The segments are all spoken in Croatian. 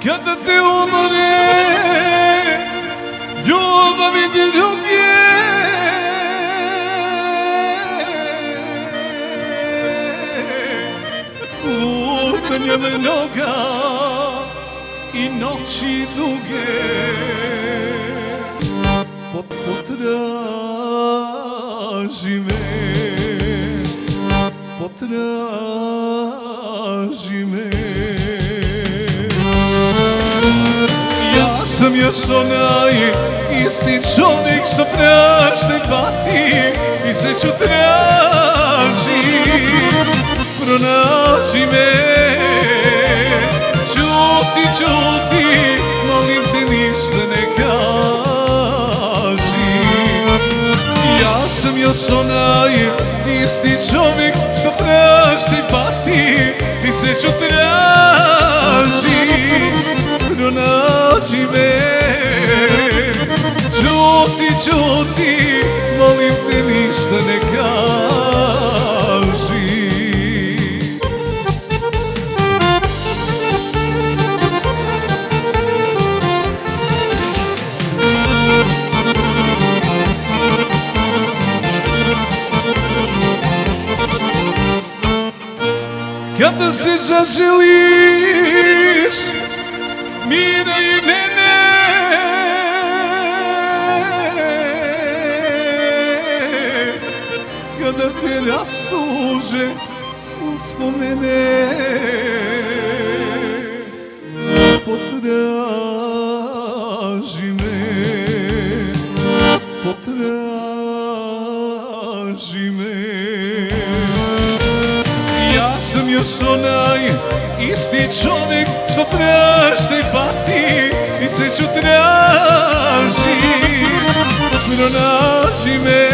Kada te umore ljubavi druge, lutanja mnoga i noći duge, potraži me, potraži me. Ja sam još onaj isti čovjek što prašta i pati i sreću traži. Pronađi me, čuti, čuti, molim te ništa ne kaži. Ja sam još onaj isti čovjek što prašta i pati i sreću traži. Pronađi me, čuti, čuti, molim te ništa ne kaži. Kada se zaželiš mira i mene, kada te rastuže uspomene, potraži me, potraži me. Ja sam još onaj isti čovjek što prašta i pati i sreću traži. Pronađi me,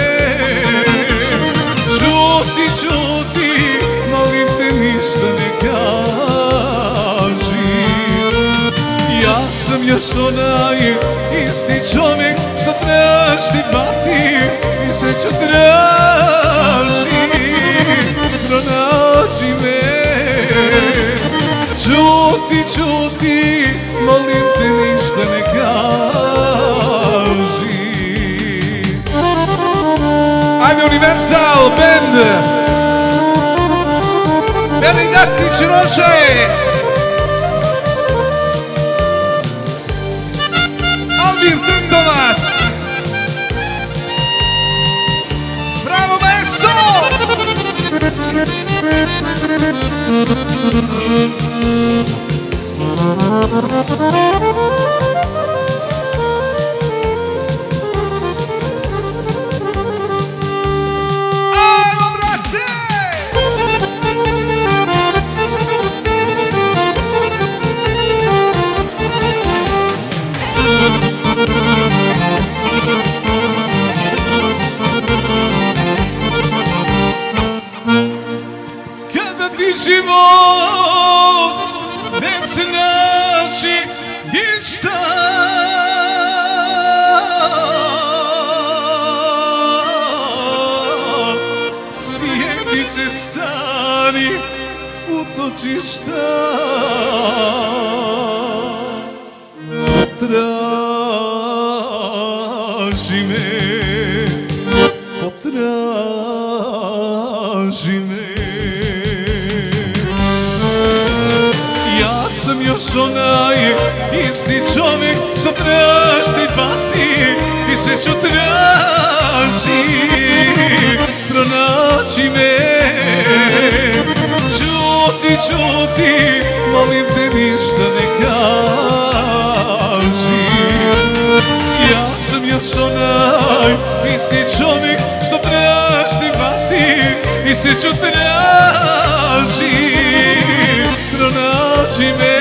čuti, čuti, molim te ništa ne kaži. Ja sam još onaj isti čovjek što prašta i pati i sreću traži. Pronađi me, čuti, čuti, molim te ništa ne kaži. Ajde Universal Band, Beli Gacić Rošaje, Albir Trndovac, bravo mesto! Ajmo, brate! Kada ti život ne znači ništa, sjeti se stari utočišta, potraži me, potraži me. Ja sam još onaj isti čovjek što prašta i pati i sreću traži. Pronađi me, čuti, čuti, molim te ništa ne kaži. Ja sam još onaj isti čovjek što prašta i pati i sreću traži. Pronađi me,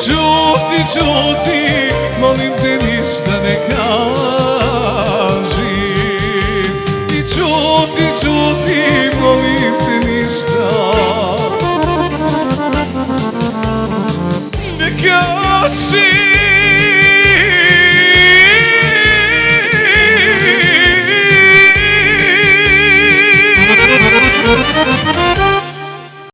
čuti, čuti, molim te ništa ne kaži. I čuti, čuti, molim te ništa ne kaži.